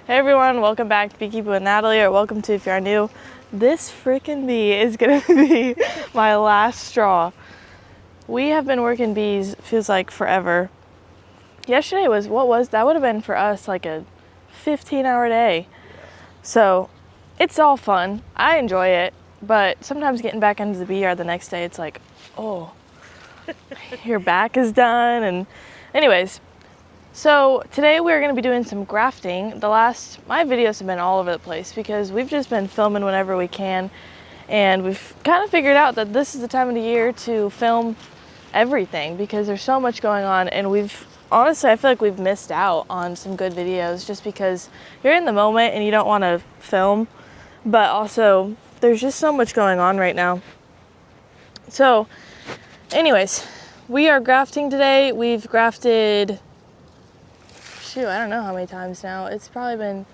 Hey everyone, welcome back to Beekeeping with Natalie, or welcome to if you are new. This freaking bee is gonna be my last straw. We have been working bees, feels like forever. Yesterday was, that would have been for us like a 15-hour day. So it's all fun. I enjoy it, but sometimes getting back into the bee yard the next day, it's like, oh, your back is done. And anyways, so today we're going to be doing some grafting. My videos have been all over the place because we've just been filming whenever we can, and we've kind of figured out that this is the time of the year to film everything because there's so much going on, and honestly I feel like we've missed out on some good videos just because you're in the moment and you don't want to film, but also there's just so much going on right now. So anyways, we are grafting today. We've grafted, I don't know how many times now. It's probably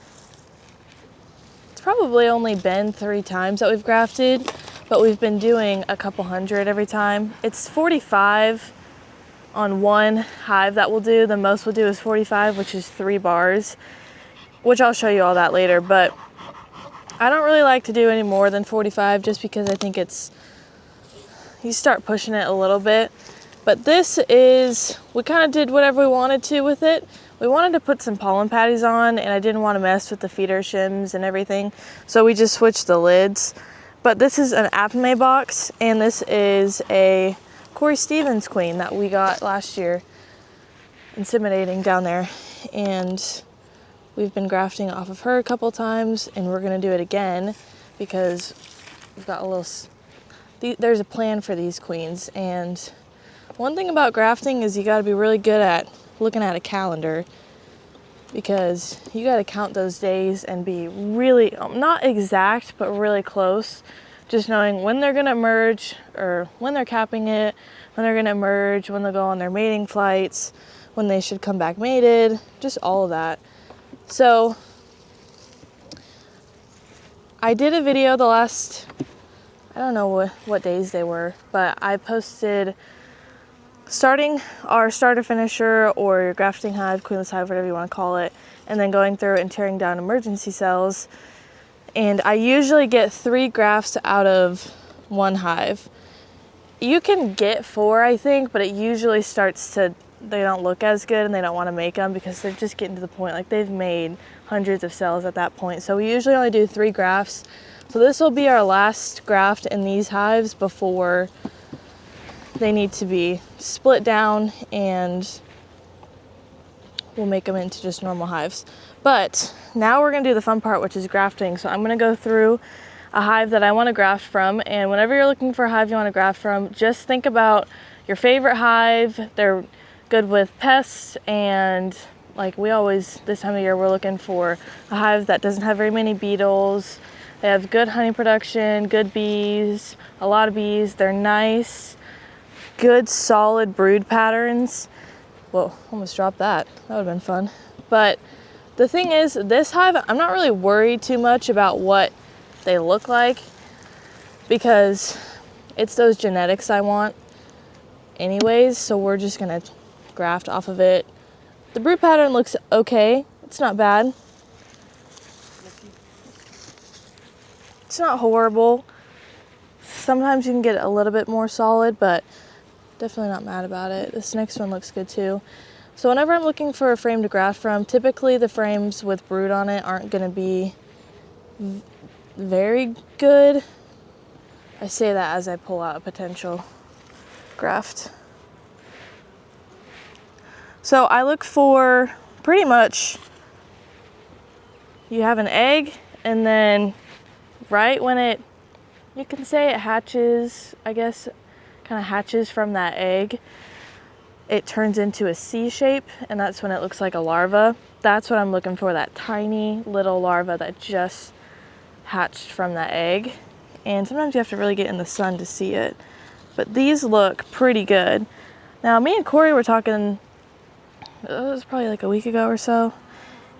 only been 3 times that we've grafted, but we've been doing a couple hundred every time. It's 45 on one hive that we'll do. The most we'll do is 45, which is 3 bars, which I'll show you all that later. But I don't really like to do any more than 45 just because I think you start pushing it a little bit. But we kind of did whatever we wanted to with it. We wanted to put some pollen patties on, and I didn't want to mess with the feeder shims and everything, so we just switched the lids. But this is an Apame box, and this is a Corey Stevens queen that we got last year inseminating down there, and we've been grafting off of her a couple times, and we're going to do it again because we've got there's a plan for these queens. And one thing about grafting is you got to be really good at looking at a calendar, because you got to count those days and be really, not exact, but really close. Just knowing when they're going to emerge, or when they're capping it, when they're going to emerge, when they'll go on their mating flights, when they should come back mated, just all of that. So I did a video I don't know what days they were, but I posted starting our starter finisher or your grafting hive, queenless hive, whatever you want to call it, and then going through and tearing down emergency cells. And I usually get 3 grafts out of one hive. You can get 4, I think, but it usually they don't look as good, and they don't want to make them because they're just getting to the point, like they've made hundreds of cells at that point. So we usually only do 3 grafts. So this will be our last graft in these hives before they need to be split down, and we'll make them into just normal hives. But now we're gonna do the fun part, which is grafting. So I'm gonna go through a hive that I wanna graft from, and whenever you're looking for a hive you wanna graft from, just think about your favorite hive. They're good with pests, and like this time of year, we're looking for a hive that doesn't have very many beetles. They have good honey production, good bees, a lot of bees. They're nice, good solid brood patterns. Whoa, almost dropped that. That would have been fun. But the thing is, this hive, I'm not really worried too much about what they look like because it's those genetics I want anyways, so we're just gonna graft off of it. The brood pattern looks okay. It's not bad. It's not horrible. Sometimes you can get a little bit more solid, but definitely not mad about it. This next one looks good too. So whenever I'm looking for a frame to graft from, typically the frames with brood on it aren't going to be very good. I say that as I pull out a potential graft. So I look for pretty much, you have an egg, and then right when you can say it hatches, I guess, kind of hatches from that egg, it turns into a C shape, and that's when it looks like a larva. That's what I'm looking for, that tiny little larva that just hatched from that egg. And sometimes you have to really get in the sun to see it, but these look pretty good. Now me and Corey were talking, it was probably like a week ago or so,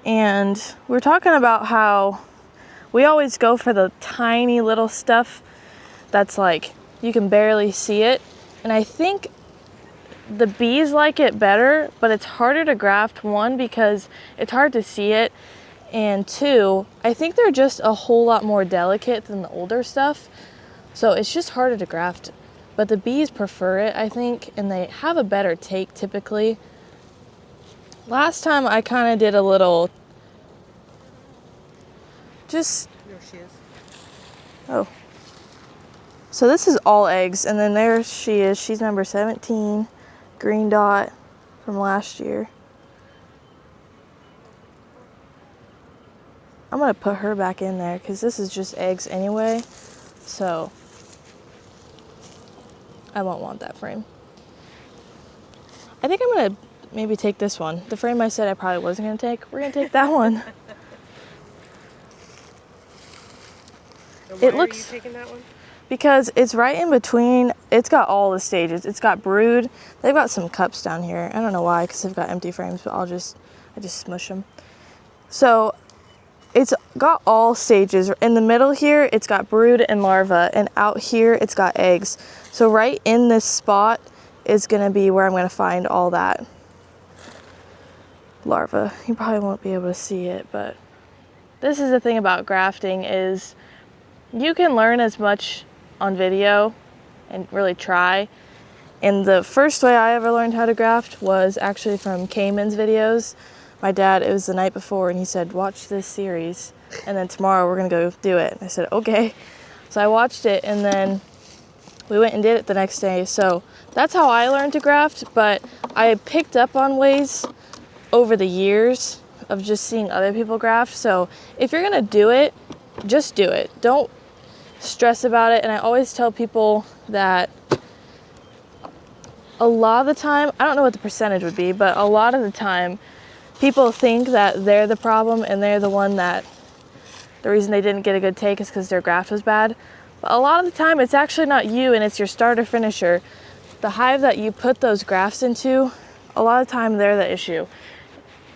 and we were talking about how we always go for the tiny little stuff that's like you can barely see it, and I think the bees like it better, but it's harder to graft, one, because it's hard to see it, And 2, I think they're just a whole lot more delicate than the older stuff. So it's just harder to graft. But the bees prefer it, I think, and they have a better take typically. Last time I kind of did a little, just, There she is. oh. So this is all eggs, and then there she is. She's number 17, green dot from last year. I'm gonna put her back in there because this is just eggs anyway, so I won't want that frame. I think I'm gonna maybe take this one. The frame I said I probably wasn't gonna take, we're gonna take that one. And why It looks, are you taking that one? because it's right in between. It's got all the stages. It's got brood. They've got some cups down here. I don't know why, because they've got empty frames, but I just smush them. So it's got all stages. In the middle here, it's got brood and larva, and out here, it's got eggs. So right in this spot is gonna be where I'm gonna find all that larva. You probably won't be able to see it, but this is the thing about grafting is you can learn as much on video and really try. And the first way I ever learned how to graft was actually from Cayman's videos. My dad, it was the night before, and he said, watch this series, and then tomorrow we're gonna go do it. And I said, okay. So I watched it, and then we went and did it the next day. So that's how I learned to graft, but I picked up on ways over the years of just seeing other people graft. So if you're gonna do it, just do it. Don't stress about it. And I always tell people that a lot of the time, I don't know what the percentage would be, but a lot of the time, people think that they're the problem and they're the one that the reason they didn't get a good take is because their graft was bad. But a lot of the time, it's actually not you, and it's your starter finisher. The hive that you put those grafts into, a lot of the time they're the issue.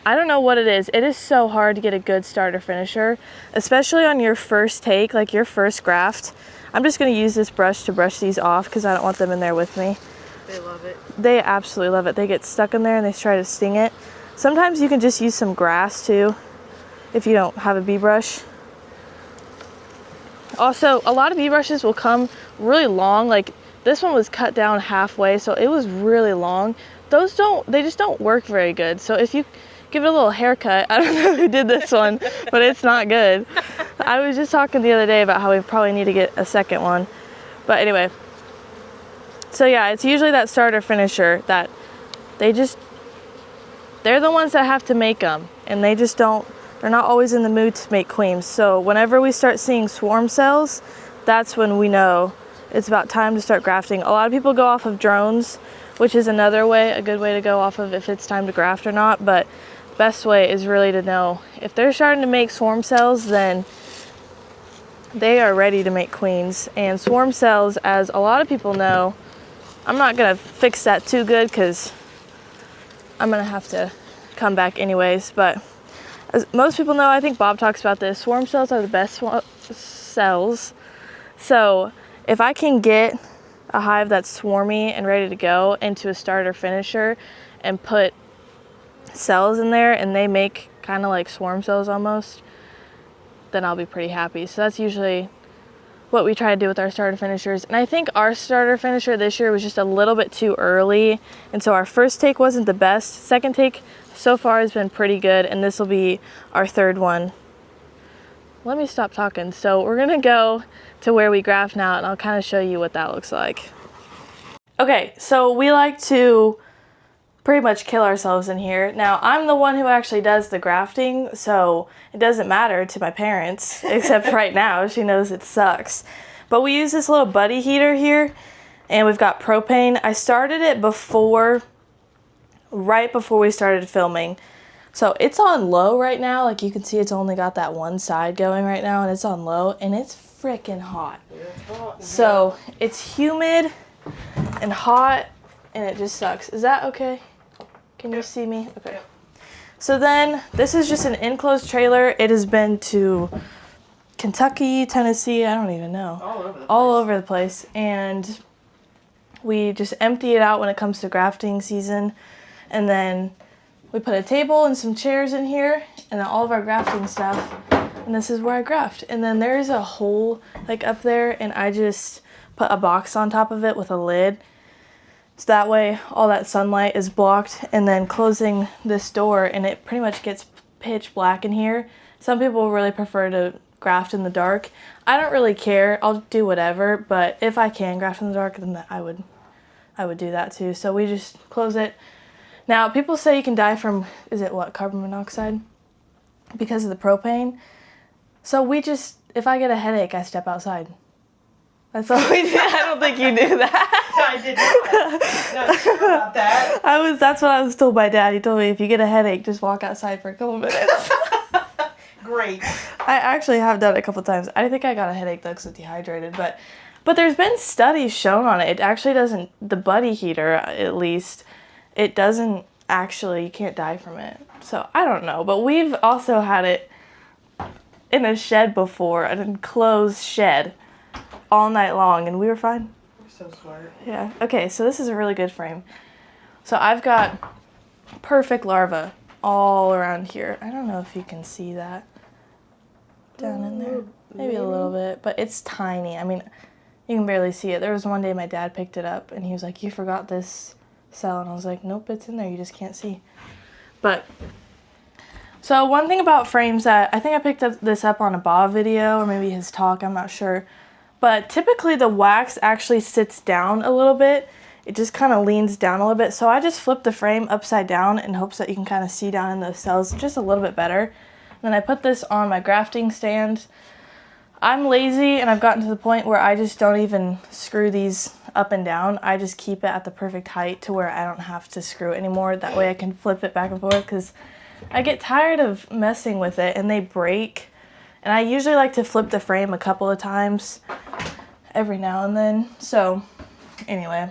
I don't know what it is. It is so hard to get a good starter finisher, especially on your first take, like your first graft. I'm just gonna use this brush to brush these off because I don't want them in there with me. They love it. They absolutely love it. They get stuck in there and they try to sting it. Sometimes you can just use some grass too, if you don't have a bee brush. Also, a lot of bee brushes will come really long. Like this one was cut down halfway, so it was really long. Those they just don't work very good. So if you give it a little haircut, I don't know who did this one, but it's not good. I was just talking the other day about how we probably need to get a second one. But anyway, so yeah, it's usually that starter finisher that they're the ones that have to make them, and they're not always in the mood to make queens. So whenever we start seeing swarm cells, that's when we know it's about time to start grafting. A lot of people go off of drones, which is another way, a good way to go off of if it's time to graft or not, but the best way is really to know if they're starting to make swarm cells, then they are ready to make queens. And swarm cells, as a lot of people know, I'm not gonna fix that too good because I'm gonna have to come back anyways, but as most people know, I think Bob talks about this, swarm cells are the best cells. So if I can get a hive that's swarmy and ready to go into a starter finisher and put cells in there and they make kind of like swarm cells almost, then I'll be pretty happy. So that's usually what we try to do with our starter finishers. And I think our starter finisher this year was just a little bit too early. And so our first take wasn't the best. Second take so far has been pretty good. And this will be our third one. Let me stop talking. So we're gonna go to where we graft now and I'll kind of show you what that looks like. Okay, so we like to pretty much kill ourselves in here. Now, I'm the one who actually does the grafting, so it doesn't matter to my parents, except right now, she knows it sucks. But we use this little buddy heater here, and we've got propane. I started it right before we started filming. So it's on low right now. Like you can see, it's only got that one side going right now, and it's on low, and it's freaking hot. So it's humid and hot, and it just sucks. Is that okay? Can you see me? Okay. So then, this is just an enclosed trailer. It has been to Kentucky, Tennessee, I don't even know. All over the place. And we just empty it out when it comes to grafting season. And then we put a table and some chairs in here and then all of our grafting stuff. And this is where I graft. And then there's a hole like up there and I just put a box on top of it with a lid. So that way all that sunlight is blocked, and then closing this door and it pretty much gets pitch black in here. Some people really prefer to graft in the dark. I don't really care. I'll do whatever, but if I can graft in the dark, then I would do that too. So we just close it. Now people say you can die from, is it what, carbon monoxide? Because of the propane. So we just, if I get a headache, I step outside. That's all we do. I don't think you knew that. I did not sure about that. That's what I was told by Dad. He told me if you get a headache, just walk outside for a couple minutes. Great. I actually have done it a couple times. I think I got a headache though because I'm dehydrated, but there's been studies shown on it. It actually doesn't, the buddy heater at least, it doesn't actually, you can't die from it. So I don't know, but we've also had it in a shed before, an enclosed shed, all night long, and we were fine. So smart. Yeah. Okay, so this is a really good frame. So I've got perfect larvae all around here. I don't know if you can see that down in there. Maybe a little bit, but it's tiny. I mean, you can barely see it. There was one day my dad picked it up and he was like, "You forgot this cell." And I was like, "Nope, it's in there. You just can't see." But so one thing about frames that I think I picked this up on a Bob video or maybe his talk, I'm not sure. But typically the wax actually sits down a little bit. It just kind of leans down a little bit. So I just flip the frame upside down in hopes that you can kind of see down in those cells just a little bit better. And then I put this on my grafting stand. I'm lazy and I've gotten to the point where I just don't even screw these up and down. I just keep it at the perfect height to where I don't have to screw it anymore. That way I can flip it back and forth because I get tired of messing with it and they break. And I usually like to flip the frame a couple of times every now and then. So anyway.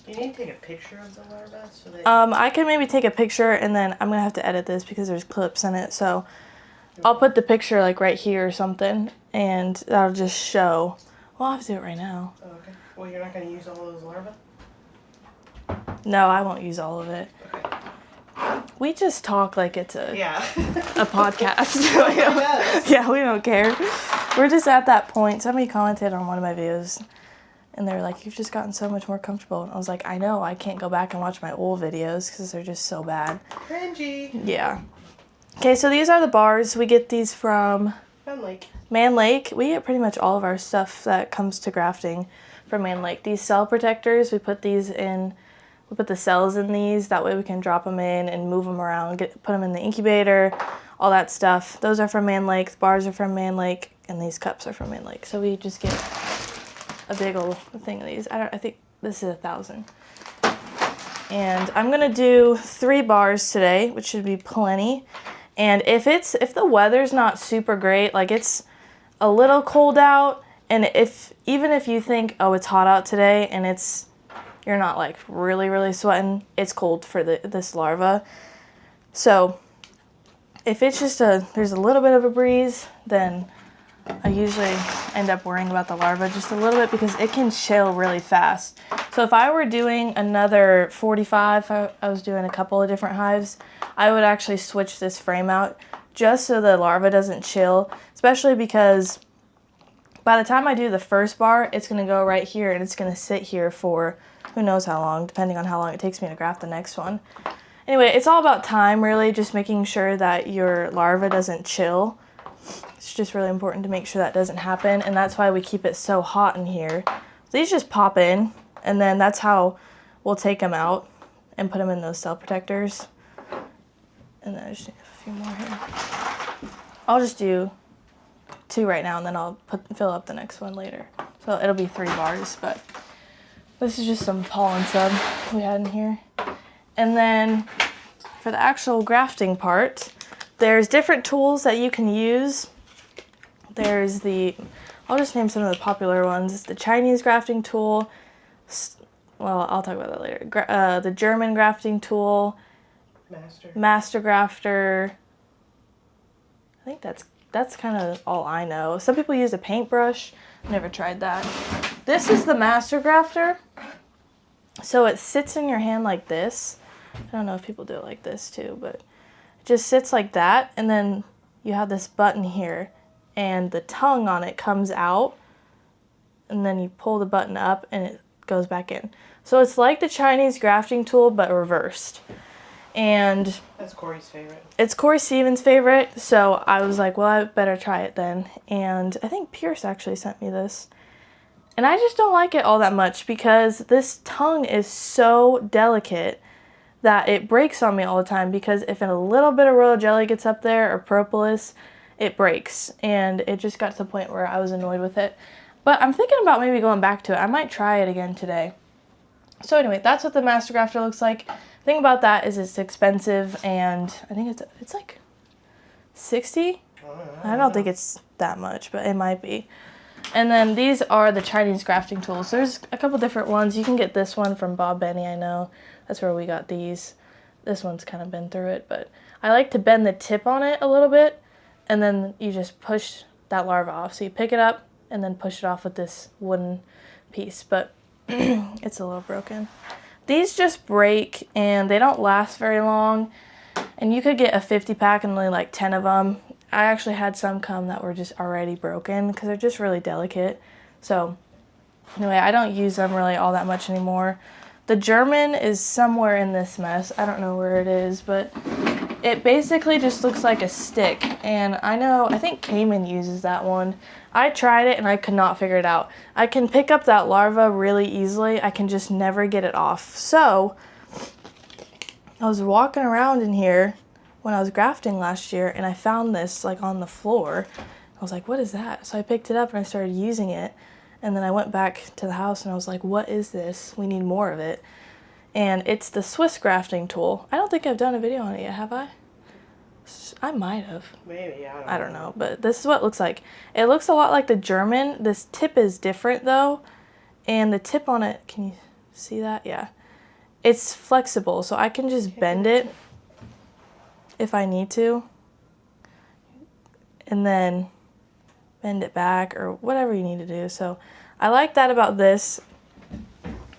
You need to take a picture of the larvae so that I can maybe take a picture and then I'm going to have to edit this because there's clips in it. So I'll put the picture like right here or something and that'll just show. Well, I'll have to do it right now. Oh, okay. Well, you're not going to use all those larvae? No, I won't use all of it. Okay. We just talk like it's a podcast. Yes. Yeah, we don't care. We're just at that point. Somebody commented on one of my videos and they were like, "You've just gotten so much more comfortable." And I was like, I know, I can't go back and watch my old videos because they're just so bad. Cringy. Yeah. Okay, so these are the bars. We get these from Man Lake. We get pretty much all of our stuff that comes to grafting from Man Lake. These cell protectors, we put these in. We put the cells in these. That way we can drop them in and move them around, put them in the incubator, all that stuff. Those are from Man Lake. The bars are from Man Lake, and these cups are from Man Lake. So we just get a big old thing of these. I think this is 1,000. And I'm gonna do 3 bars today, which should be plenty. And if the weather's not super great, like it's a little cold out, and even if you think, oh, it's hot out today, and you're not like really, really sweating, it's cold for this larva. So if it's just there's a little bit of a breeze, then I usually end up worrying about the larva just a little bit because it can chill really fast. So if I were doing another 45, I was doing a couple of different hives, I would actually switch this frame out just so the larva doesn't chill, especially because by the time I do the first bar, it's going to go right here and it's going to sit here for who knows how long, depending on how long it takes me to graft the next one. Anyway, it's all about time, really, just making sure that your larva doesn't chill. It's just really important to make sure that doesn't happen, and that's why we keep it so hot in here. So these just pop in, and then that's how we'll take them out and put them in those cell protectors. And then I just need a few more here. I'll just do 2 right now, and then I'll fill up the next one later. So it'll be 3 bars, but this is just some pollen sub we had in here. And then for the actual grafting part, there's different tools that you can use. There's I'll just name some of the popular ones. The Chinese grafting tool. Well, I'll talk about that later. The German grafting tool. Master grafter. I think that's kind of all I know. Some people use a paintbrush. Never tried that. This is the master grafter. So it sits in your hand like this. I don't know if people do it like this too, but it just sits like that, and then you have this button here, and the tongue on it comes out, and then you pull the button up and it goes back in. So it's like the Chinese grafting tool, but reversed. And that's Corey's favorite. It's Corey Stevens' favorite, so I was like, well, I better try it then. And I think Pierce actually sent me this. And I just don't like it all that much because this tongue is so delicate that it breaks on me all the time, because if a little bit of royal jelly gets up there or propolis, it breaks. And it just got to the point where I was annoyed with it. But I'm thinking about maybe going back to it. I might try it again today. So anyway, that's what the Master Grafter looks like. The thing about that is it's expensive, and I think it's like 60. I don't think it's that much, but it might be. And then these are the Chinese grafting tools. There's a couple different ones. You can get this one from Bob Benny, I know. That's where we got these. This one's kind of been through it, but I like to bend the tip on it a little bit, and then you just push that larva off. So you pick it up and then push it off with this wooden piece, but it's a little broken. These just break and they don't last very long, and you could get a 50 pack and only like 10 of them. I actually had some come that were just already broken because they're just really delicate. So anyway, I don't use them really all that much anymore. The German is somewhere in this mess. I don't know where it is, but it basically just looks like a stick. And I think Cayman uses that one. I tried it and I could not figure it out. I can pick up that larva really easily. I can just never get it off. So I was walking around in here when I was grafting last year, and I found this like on the floor. I was like, what is that? So I picked it up and I started using it. And then I went back to the house and I was like, what is this? We need more of it. And it's the Swiss grafting tool. I don't think I've done a video on it yet, have I? I might have. Maybe, I don't know, but this is what it looks like. It looks a lot like the German. This tip is different though. And the tip on it, can you see that? Yeah. It's flexible, so I can just bend it if I need to. And then bend it back or whatever you need to do. So I like that about this.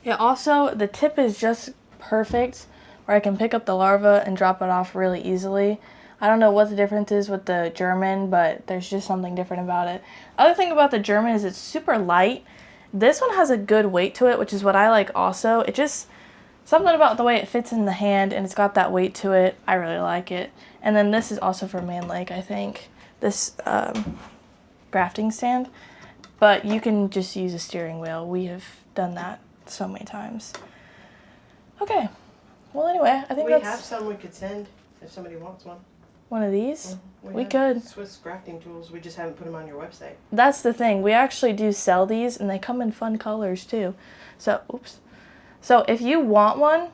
Yeah, also the tip is just perfect where I can pick up the larva and drop it off really easily. I don't know what the difference is with the German, but there's just something different about it. Other thing about the German is it's super light. This one has a good weight to it, which is what I like also. It just, something about the way it fits in the hand and it's got that weight to it. I really like it. And then this is also for Man Lake, I think. This grafting stand, but you can just use a steering wheel. We have done that so many times. Okay, well anyway, I think we that's... have some we could send if somebody wants one. One of these? We have could. Swiss grafting tools, we just haven't put them on your website. That's the thing, we actually do sell these and they come in fun colors too. So, oops. So if you want one,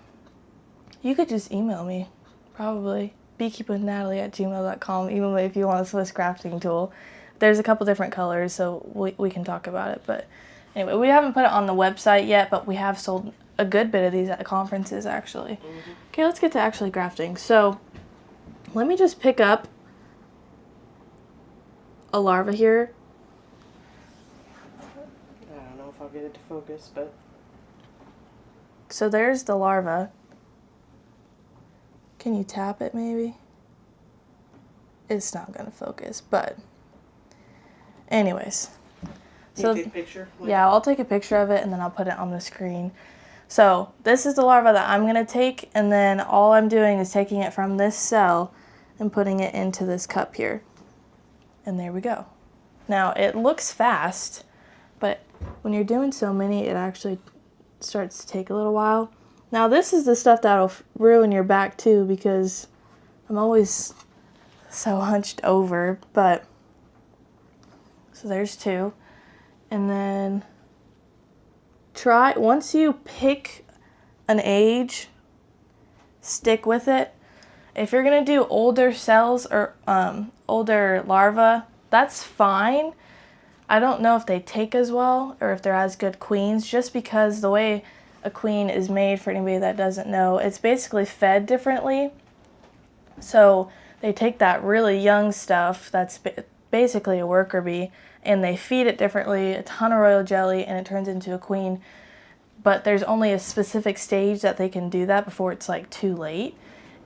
you could just email me, probably. beekeepingnatalie@gmail.com. Email me if you want a Swiss grafting tool. There's a couple different colors, so we can talk about it. But anyway, we haven't put it on the website yet, but we have sold a good bit of these at conferences, actually. Mm-hmm. Okay, let's get to actually grafting. So let me just pick up a larva here. I don't know if I'll get it to focus, but... So there's the larva. Can you tap it maybe? It's not going to focus, but... Anyways, so take a picture? Yeah, I'll take a picture of it and then I'll put it on the screen. So this is the larva that I'm gonna take, and then all I'm doing is taking it from this cell and putting it into this cup here. And there we go. Now it looks fast, but when you're doing so many, it actually starts to take a little while. Now this is the stuff that'll ruin your back too, because I'm always so hunched over, but so there's two. And then once you pick an age, stick with it. If you're gonna do older cells or older larvae, that's fine. I don't know if they take as well or if they're as good queens, just because the way a queen is made, for anybody that doesn't know, it's basically fed differently. So they take that really young stuff that's basically a worker bee, and they feed it differently, a ton of royal jelly, and it turns into a queen. but there's only a specific stage that they can do that before it's like too late.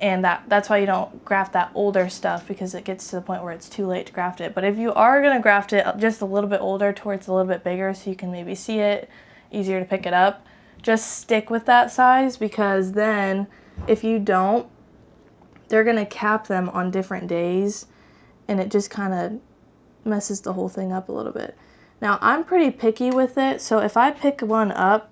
And that's why you don't graft that older stuff, because it gets to the point where it's too late to graft it. But if you are going to graft it just a little bit older to where it's a little bit bigger so you can maybe see it, easier to pick it up, just stick with that size, because then if you don't, they're going to cap them on different days and it just kind of messes the whole thing up a little bit. Now, I'm pretty picky with it, so if I pick one up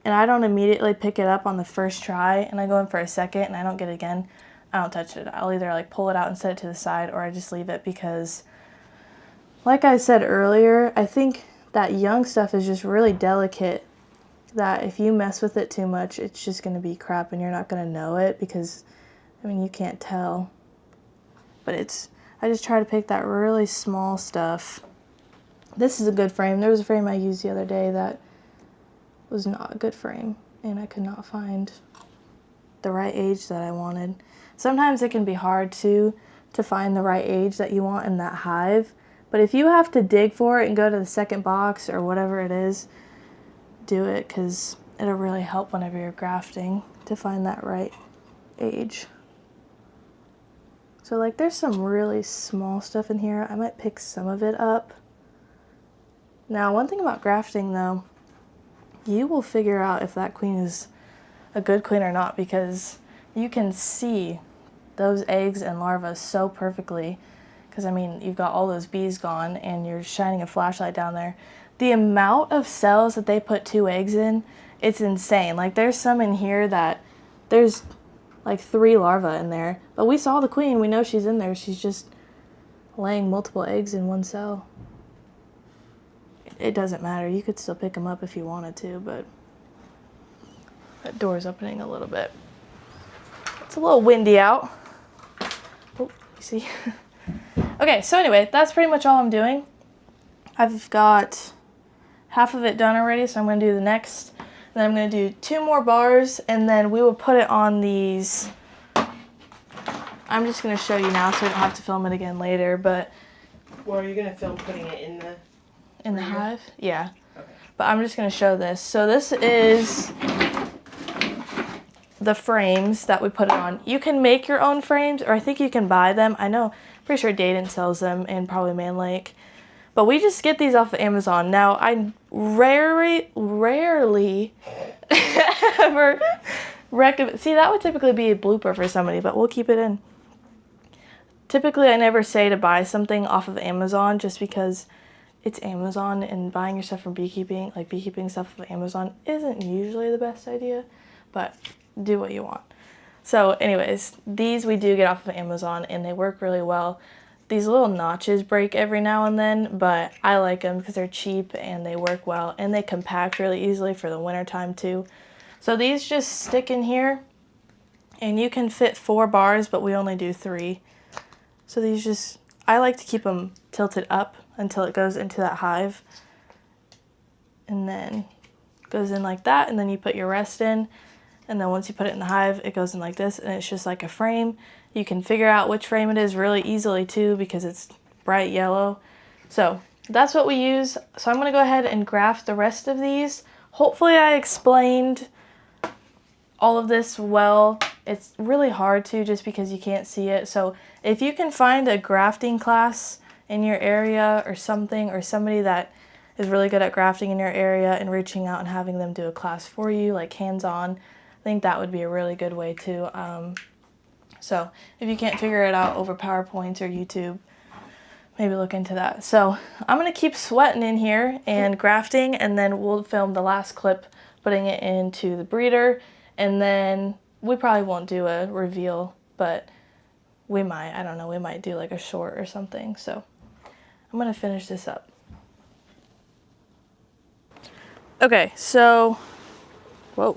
and I don't immediately pick it up on the first try and I go in for a second and I don't get it again, I don't touch it. I'll either like pull it out and set it to the side, or I just leave it, because like I said earlier, I think that young stuff is just really delicate, that if you mess with it too much, it's just going to be crap and you're not going to know it, because I mean, you can't tell. But I just try to pick that really small stuff. This is a good frame. There was a frame I used the other day that was not a good frame, and I could not find the right age that I wanted. Sometimes it can be hard to find the right age that you want in that hive, but if you have to dig for it and go to the second box or whatever it is, do it, because it'll really help whenever you're grafting to find that right age. So like there's some really small stuff in here. I might pick some of it up. Now, one thing about grafting though, you will figure out if that queen is a good queen or not, because you can see those eggs and larvae so perfectly, because I mean, you've got all those bees gone and you're shining a flashlight down there. The amount of cells that they put 2 eggs in, it's insane. Like there's some in here that there's like 3 larvae in there, but we saw the queen, we know she's in there, she's just laying multiple eggs in one cell. It doesn't matter, you could still pick them up if you wanted to, but that door's opening a little bit. It's a little windy out. Oh, you see? Okay, so anyway, that's pretty much all I'm doing. I've got half of it done already, so I'm going to do the next. Then I'm going to do 2 more bars, and then we will put it on these. I'm just going to show you now so we don't have to film it again later, but... Well, are you going to film putting it in the hive? Yeah. Okay. But I'm just going to show this. So this is the frames that we put it on. You can make your own frames, or I think you can buy them. I know, pretty sure Dayton sells them, and probably Man Lake. But we just get these off of Amazon. Now, I rarely ever recommend... See, that would typically be a blooper for somebody, but we'll keep it in. Typically, I never say to buy something off of Amazon, just because it's Amazon, and buying your stuff from Beekeeping, like beekeeping stuff off of Amazon, isn't usually the best idea, but do what you want. So anyways, these we do get off of Amazon, and they work really well. These little notches break every now and then, but I like them because they're cheap and they work well, and they compact really easily for the winter time too. So these just stick in here, and you can fit 4 bars, but we only do 3. So these just, I like to keep them tilted up until it goes into that hive, and then goes in like that, and then you put your rest in, and then once you put it in the hive, it goes in like this, and it's just like a frame. You can figure out which frame it is really easily too, because it's bright yellow. So that's what we use. So I'm going to go ahead and graft the rest of these. Hopefully I explained all of this well. It's really hard to, just because you can't see it. So if you can find a grafting class in your area or something, or somebody that is really good at grafting in your area, and reaching out and having them do a class for you, like hands-on, I think that would be a really good way too. So if you can't figure it out over PowerPoints or YouTube, maybe look into that. So I'm going to keep sweating in here and grafting, and then we'll film the last clip putting it into the breeder, and then we probably won't do a reveal, but we might, I don't know, we might do like a short or something. So I'm going to finish this up. Okay, so, whoa.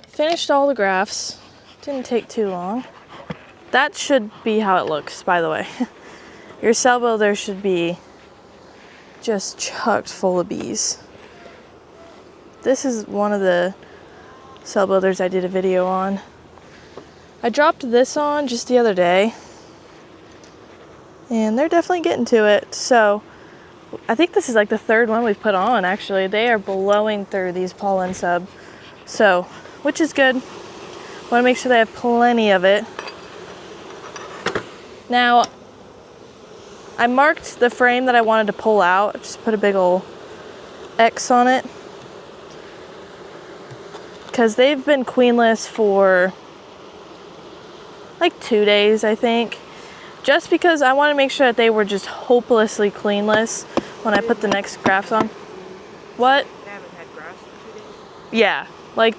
Finished all the grafts. Didn't take too long. That should be how it looks, by the way. Your cell builder should be just chocked full of bees. This is one of the cell builders I did a video on. I dropped this on just the other day, and they're definitely getting to it. So I think this is like the third one we've put on actually. They are blowing through these pollen sub. So, which is good. Want to make sure they have plenty of it. Now, I marked the frame that I wanted to pull out. Just put a big ol' X on it. Because they've been queenless for like 2 days, I think. Just because I want to make sure that they were just hopelessly queenless when I put the next grafts on. What? They haven't had grafts in 2 days? Yeah, like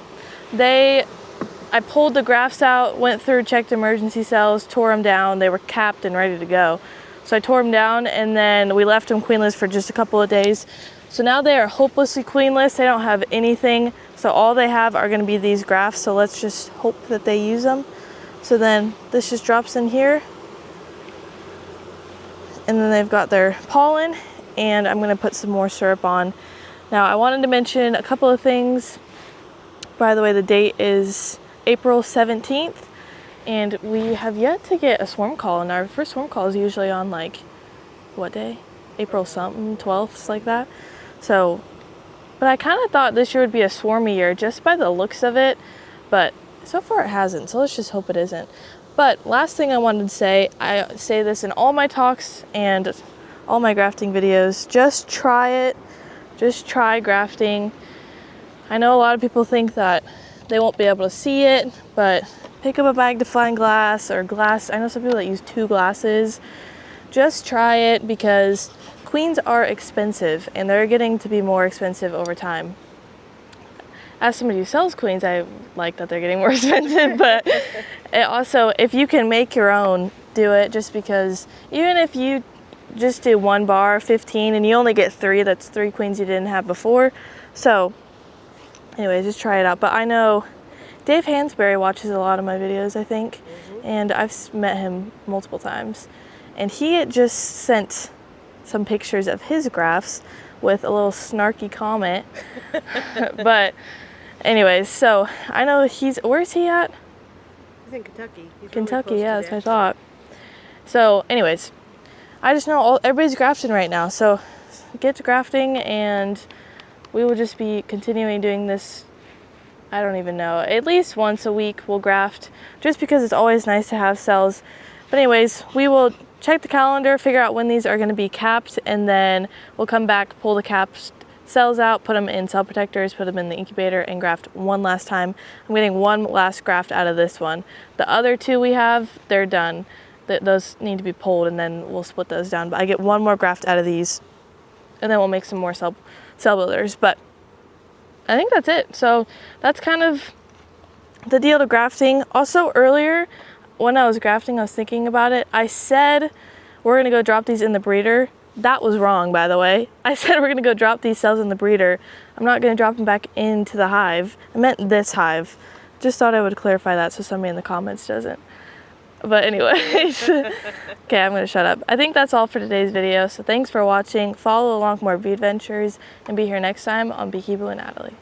I pulled the grafts out, went through, checked emergency cells, tore them down. They were capped and ready to go. So I tore them down and then we left them queenless for just a couple of days. So now they are hopelessly queenless. They don't have anything. So all they have are going to be these grafts. So let's just hope that they use them. So then this just drops in here. And then they've got their pollen, and I'm going to put some more syrup on. Now I wanted to mention a couple of things. By the way, the date is April 17th, and we have yet to get a swarm call, and our first swarm call is usually on like, what day? April something, 12th, like that. So, but I kind of thought this year would be a swarmy year just by the looks of it, but so far it hasn't, so let's just hope it isn't. But last thing I wanted to say, I say this in all my talks and all my grafting videos, just try it. Just try grafting. I know a lot of people think that they won't be able to see it, but pick up a magnifying glass or glass. I know some people that use 2 glasses. Just try it because queens are expensive and they're getting to be more expensive over time. As somebody who sells queens, I like that they're getting more expensive, but it also, if you can make your own, do it, just because even if you just do 1 bar, 15, and you only get 3, that's 3 queens you didn't have before. So anyway, just try it out. But I know Dave Hansberry watches a lot of my videos, I think, and I've met him multiple times. And he had just sent some pictures of his grafts with a little snarky comment. But anyways, so I know where's he at? He's in Kentucky. He's Kentucky, really yeah, close that's to what I thought. So anyways, I just know everybody's grafting right now, so get to grafting and we will just be continuing doing this. I don't even know, at least once a week we'll graft, just because it's always nice to have cells. But anyways, we will check the calendar, figure out when these are going to be capped, and then we'll come back, pull the capped cells out, put them in cell protectors, put them in the incubator, and graft one last time. I'm getting one last graft out of this one. The other 2 we have, they're done. Those need to be pulled, and then we'll split those down. But I get one more graft out of these, and then we'll make some more cell builders. But I think that's it. So that's kind of the deal to grafting. Also earlier, when I was grafting, I was thinking about it. I said we're going to go drop these in the breeder. That was wrong, by the way. I said we're going to go drop these cells in the breeder. I'm not going to drop them back into the hive. I meant this hive. Just thought I would clarify that so somebody in the comments doesn't. But anyways, okay, I'm going to shut up. I think that's all for today's video. So thanks for watching. Follow along for more bee adventures and be here next time on Beekeeping with Natalie.